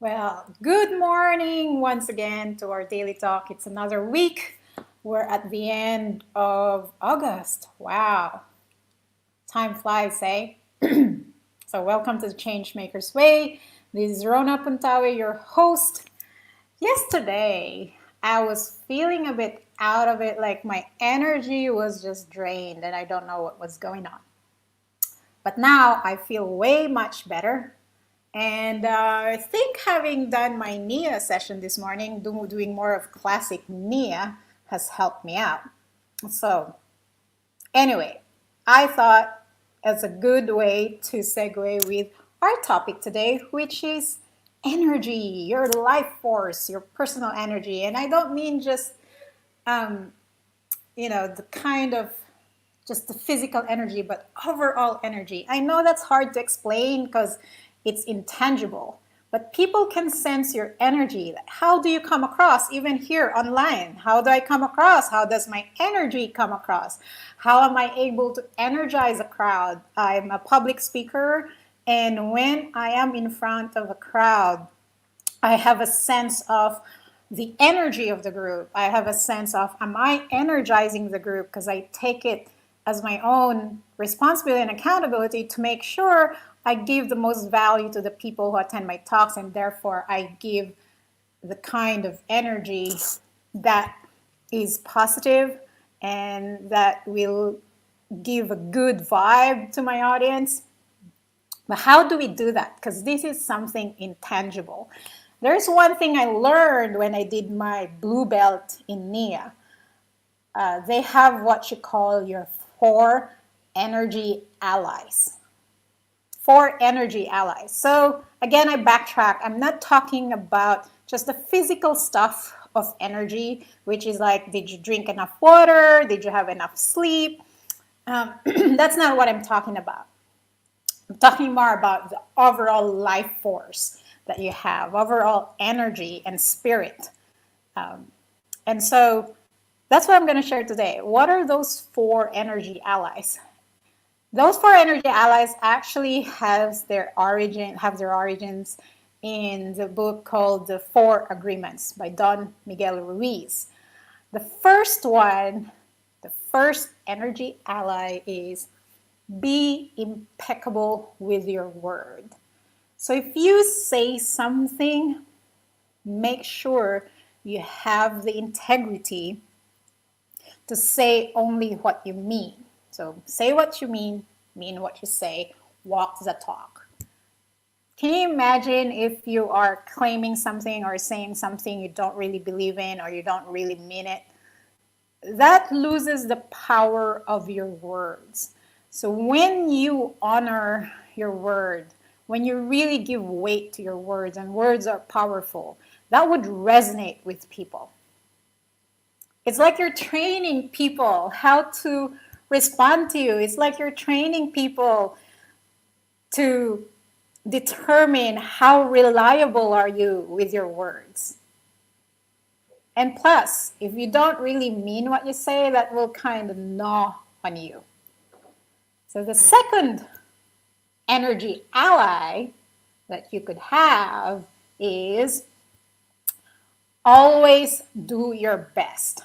Well, good morning once again to our daily talk. It's another week. We're at the end of August. Wow. Time flies, eh? So welcome to the ChangeMaker's Way. This is 𝗀𝗶𝗶𝗆𝗶𝗆, your host. Yesterday, I was feeling a bit out of it, like my energy was just drained and I don't know what was going on. But now I feel way much better. And I think having done my 𝗵𝗃 session this morning, doing more of classic 𝗵𝗃 has helped me out. So anyway, I thought it's a good way to segue with our topic today, which is energy, your life force, your personal energy. And I don't mean just, the kind of just the physical energy, but overall energy. I know that's hard to explain because it's intangible, but people can sense your energy. How do you come across, even here online? How do I come across? How does my energy come across? How am I able to energize a crowd? I'm a public speaker, and when I am in front of a crowd, I have a sense of the energy of the group. I have a sense of, am I energizing the group? Because I take it as my own responsibility and accountability to make sure I give the most value to the people who attend my talks, and therefore I give the kind of energy that is positive and that will give a good vibe to my audience. But how do we do that? Because this is something intangible. There's one thing I learned when I did my blue belt in 𝗵𝗃. They have what you call your 4 energy allies. 4 energy allies. So again, I backtrack. I'm not talking about just the physical stuff of energy, which is like, did you drink enough water? Did you have enough sleep? That's not what I'm talking about. I'm talking more about the overall life force that you have, overall energy and spirit. And so that's what I'm going to share today. What are those 4 energy allies? Those 4 energy allies actually have their origins in the book called The 4 Agreements by Don Miguel Ruiz. The first one, the first energy ally is be impeccable with your word. So if you say something, make sure you have the integrity to say only what you mean. So say what you mean what you say, walk the talk. Can you imagine if you are claiming something or saying something you don't really believe in or you don't really mean it? That loses the power of your words. So when you honor your word, when you really give weight to your words, and words are powerful, that would resonate with people. It's like you're training people how to respond to you. It's like you're training people to determine how reliable are you with your words. And plus, if you don't really mean what you say, that will kind of gnaw on you. So the second energy ally that you could have is always do your best.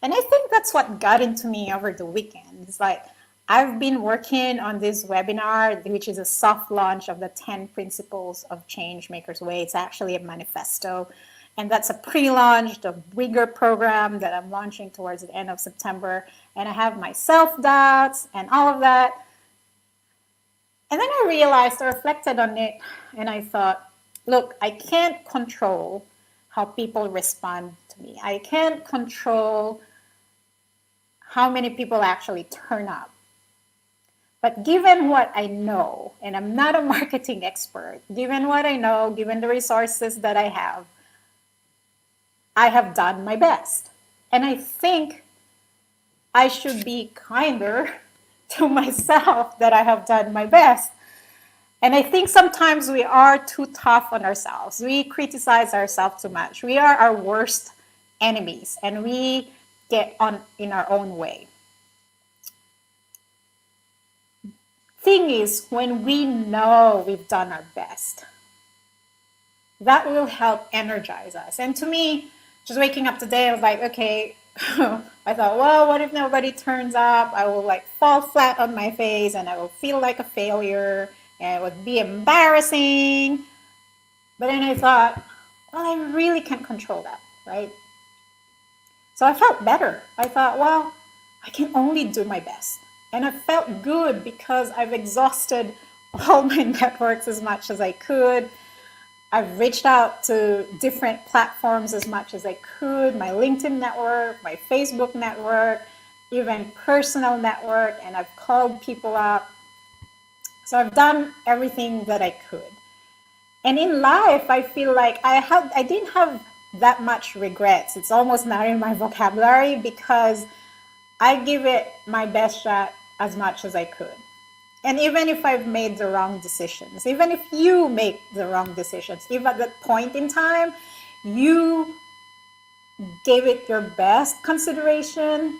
And I think that's what got into me over the weekend. It's like, I've been working on this webinar, which is a soft launch of the 10 principles of ChangeMaker's Way. It's actually a manifesto. And that's a pre-launched, a bigger program that I'm launching towards the end of September. And I have my self-doubts and all of that. And then I realized, I reflected on it, and I thought, look, I can't control how people respond to me. I can't control how many people actually turn up. But given what I know, and I'm not a marketing expert, given what I know, given the resources that I have done my best. And I think I should be kinder to myself that I have done my best. And I think sometimes we are too tough on ourselves. We criticize ourselves too much. We are our worst enemies, and we get on in our own way. Thing is, when we know we've done our best, that will help energize us. And to me, just waking up today, I was like, okay, I thought, well, what if nobody turns up? I will like fall flat on my face and I will feel like a failure and it would be embarrassing. But then I thought, well, I really can't control that, right? So I felt better. I thought, well, I can only do my best. And I felt good because I've exhausted all my networks as much as I could. I've reached out to different platforms as much as I could, my LinkedIn network, my Facebook network, even personal network, and I've called people up. So I've done everything that I could. And in life, I feel like I didn't have that much regrets. It's almost not in my vocabulary because I give it my best shot as much as I could. And even if I've made the wrong decisions, even if you make the wrong decisions, if at that point in time you gave it your best consideration,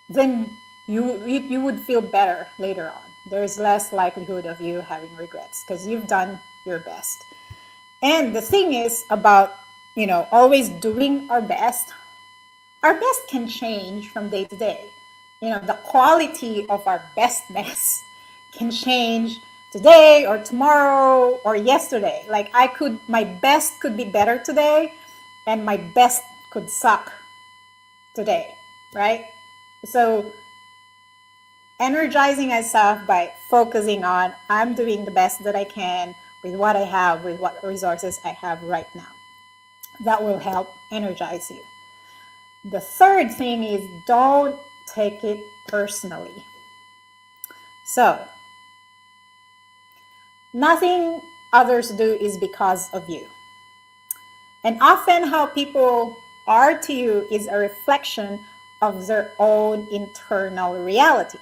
then you would feel better later on. There's less likelihood of you having regrets because you've done your best. And the thing is about, always doing our best can change from day to day. The quality of our bestness can change today or tomorrow or yesterday. Like my best could be better today and my best could suck today, right? So energizing myself by focusing on I'm doing the best that I can with what I have, with what resources I have right now. That will help energize you. The third thing is don't take it personally. So, nothing others do is because of you. And often how people are to you is a reflection of their own internal reality.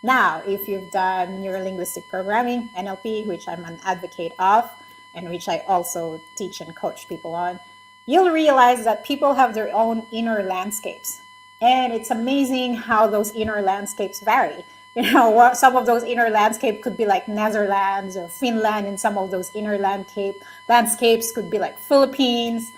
Now, if you've done neurolinguistic programming, NLP, which I'm an advocate of, and which I also teach and coach people on, you'll realize that people have their own inner landscapes. And it's amazing how those inner landscapes vary. Some of those inner landscapes could be like Netherlands or Finland, and some of those inner landscapes could be like Philippines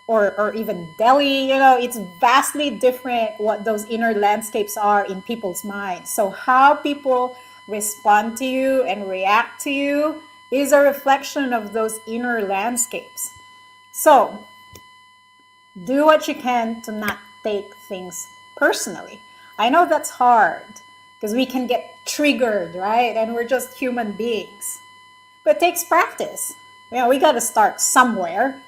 or even Delhi. It's vastly different what those inner landscapes are in people's minds. So how people respond to you and react to you is a reflection of those inner landscapes. So do what you can to not take things personally. I know that's hard because we can get triggered, right? And we're just human beings. But it takes practice. We got to start somewhere.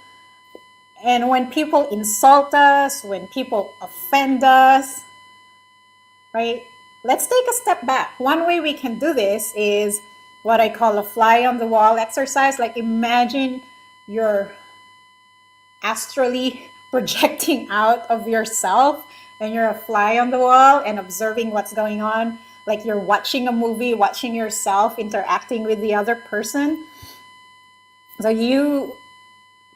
And when people insult us, when people offend us, right? Let's take a step back. One way we can do this is what I call a fly on the wall exercise. Like imagine you're astrally projecting out of yourself and you're a fly on the wall and observing what's going on. Like you're watching a movie, watching yourself interacting with the other person. So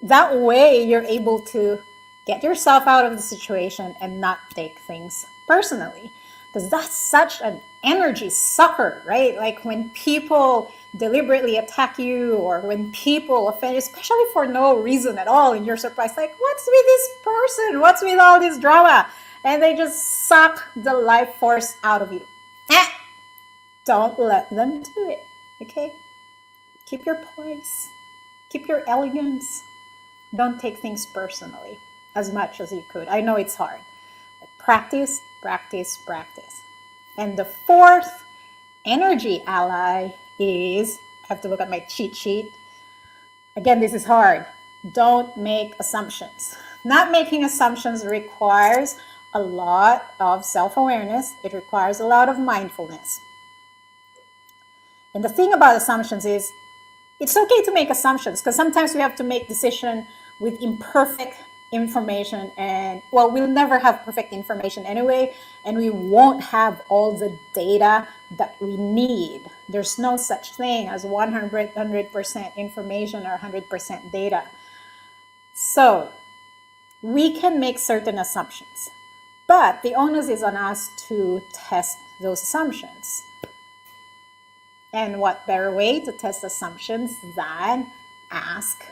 that way you're able to get yourself out of the situation and not take things personally. Because that's such an energy sucker, right? Like when people deliberately attack you or when people offend you, especially for no reason at all, and you're surprised, like, what's with this person? What's with all this drama? And they just suck the life force out of you. Don't let them do it, okay? Keep your poise. Keep your elegance. Don't take things personally as much as you could. I know it's hard. But practice, practice, practice. And the fourth energy ally is, I have to look at my cheat sheet. Again, this is hard. Don't make assumptions. Not making assumptions requires a lot of self-awareness. It requires a lot of mindfulness. And the thing about assumptions is, it's okay to make assumptions because sometimes we have to make decisions with imperfect information, and well, we'll never have perfect information anyway, and we won't have all the data that we need. There's no such thing as 100% information or 100% data. So we can make certain assumptions, but the onus is on us to test those assumptions. And what better way to test assumptions than ask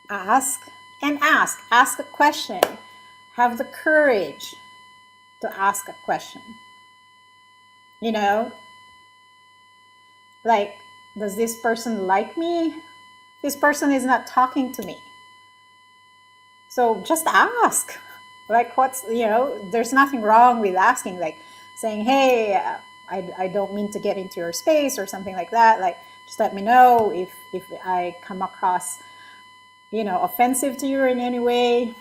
Ask and ask. Ask a question. Have the courage to ask a question. You know, like, does this person like me? This person is not talking to me. So just ask. Like, there's nothing wrong with asking, like saying, hey, I don't mean to get into your space or something like that. Like, just let me know if I come across, offensive to you in any way.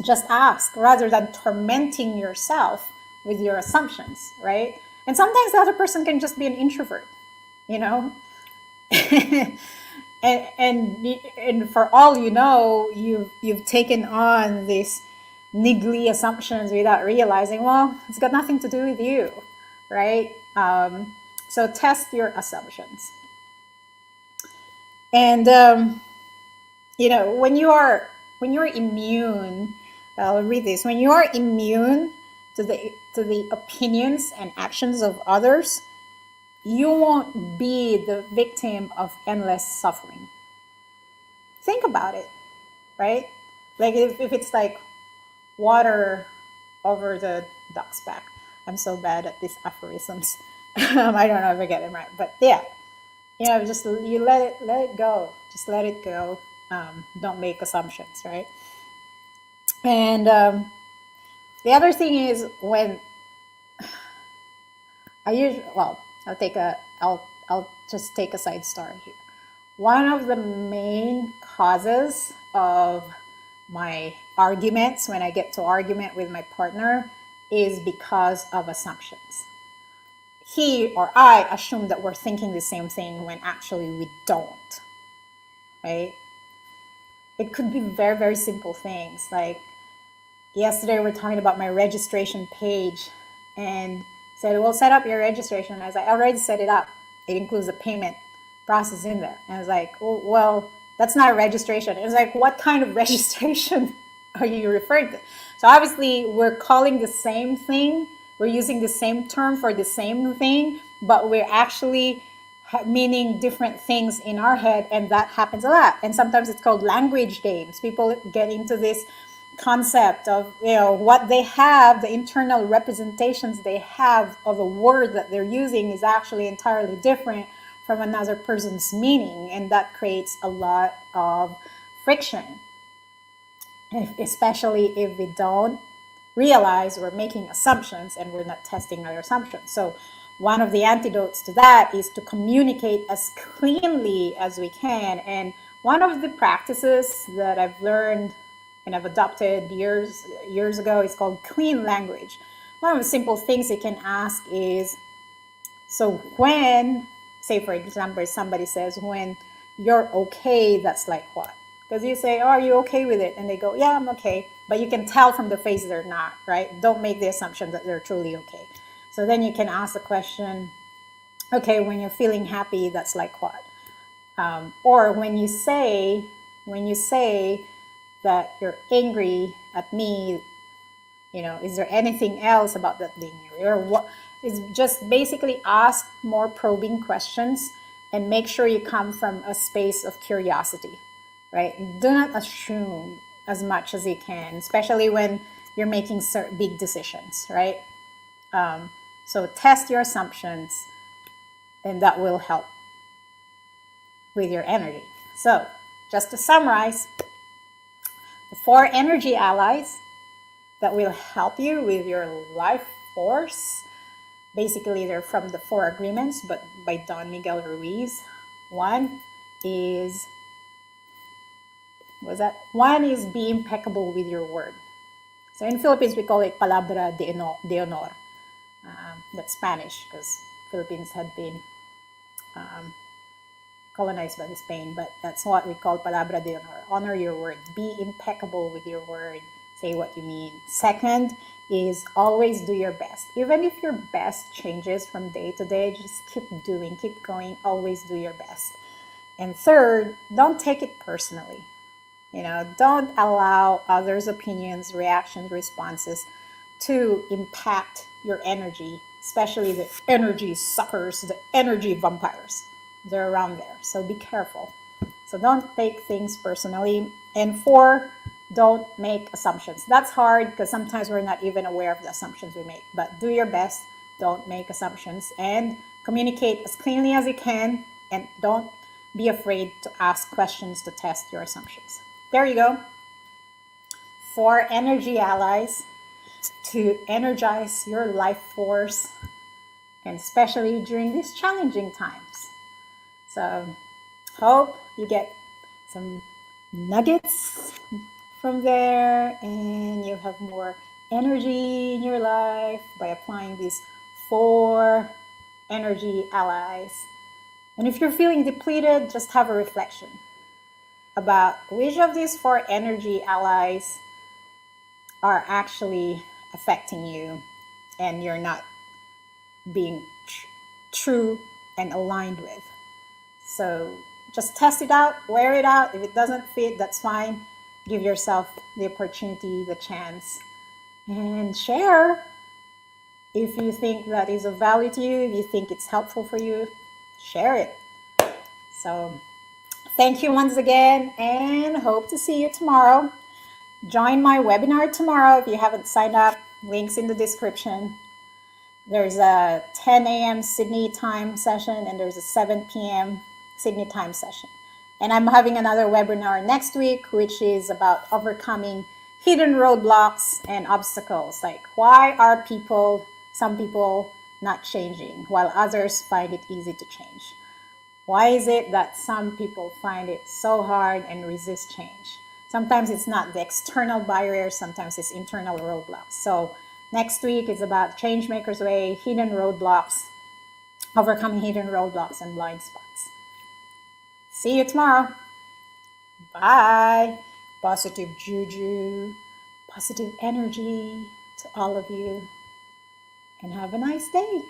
Just ask rather than tormenting yourself with your assumptions, right? And sometimes the other person can just be an introvert, and for all you know, you've taken on these niggly assumptions without realizing, well, it's got nothing to do with you, right? So test your assumptions. And when you're immune, I'll read this. When you are immune to the opinions and actions of others, you won't be the victim of endless suffering. Think about it, right? Like if it's like water over the duck's back. I'm so bad at these aphorisms. I don't know if I get them right, but yeah, just you let it go. Just let it go. Don't make assumptions, right? And the other thing is when I'll just take a side story here. One of the main causes of my arguments, when I get to argument with my partner, is because of assumptions. He or I assume that we're thinking the same thing when actually we don't, right? It could be very, very simple things. Like yesterday we're talking about my registration page and said, well, set up your registration. And I was like, I already set it up. It includes a payment process in there. And I was like, oh, well, that's not a registration. It was like, what kind of registration are you referring to? So obviously we're calling the same thing. We're using the same term for the same thing, but we're actually meaning different things in our head, and that happens a lot. And sometimes it's called language games. People get into this concept of, what they have, the internal representations they have of a word that they're using is actually entirely different from another person's meaning, and that creates a lot of friction, especially if we don't realize we're making assumptions and we're not testing our assumptions. So one of the antidotes to that is to communicate as cleanly as we can. And one of the practices that I've learned and I've adopted years ago is called clean language. One of the simple things you can ask is, so when, say for example, somebody says, when you're okay, that's like what? Because you say, oh, are you okay with it? And they go, yeah, I'm okay. But you can tell from the face they're not, right? Don't make the assumption that they're truly okay. So then you can ask the question, okay, when you're feeling happy, that's like what? Or when you say that you're angry at me, is there anything else about that being angry? Or what? Is just basically ask more probing questions and make sure you come from a space of curiosity, right? Do not assume as much as you can, especially when you're making certain big decisions, right? So test your assumptions, and that will help with your energy. So just to summarize, the 4 energy allies that will help you with your life force, basically they're from the 4 agreements, but by Don Miguel Ruiz. One is be impeccable with your word. So in Philippines, we call it palabra de honor. That's Spanish, because Philippines had been colonized by Spain, but that's what we call palabra de honor. Honor your word. Be impeccable with your word. Say what you mean. Second is always do your best. Even if your best changes from day to day, just keep doing, keep going, always do your best. And third, don't take it personally. Don't allow others' opinions, reactions, responses to impact your energy, especially the energy suckers, the energy vampires. They're around there, so be careful. So don't take things personally. And 4, don't make assumptions. That's hard because sometimes we're not even aware of the assumptions we make. But do your best. Don't make assumptions. And communicate as cleanly as you can. And don't be afraid to ask questions to test your assumptions. There you go. 4 energy allies to energize your life force, and especially during these challenging times. So hope you get some nuggets from there and you have more energy in your life by applying these 4 energy allies. And if you're feeling depleted, just have a reflection about which of these 4 energy allies are actually affecting you and you're not being true and aligned with. So just test it out, wear it out. If it doesn't fit, that's fine. Give yourself the opportunity, the chance, and share. If you think that is of value to you, if you think it's helpful for you, share it. So thank you once again and hope to see you tomorrow. Join my webinar tomorrow if you haven't signed up. Links in the description. There's a 10 a.m. Sydney time session and there's a 7 p.m. Sydney time session. And I'm having another webinar next week, which is about overcoming hidden roadblocks and obstacles. Like, why are some people not changing while others find it easy to change? Why is it that some people find it so hard and resist change? Sometimes it's not the external barriers, sometimes it's internal roadblocks. So next week is about ChangeMaker's way, hidden roadblocks, overcoming hidden roadblocks and blind spots. See you tomorrow. Bye. Positive juju, positive energy to all of you. And have a nice day.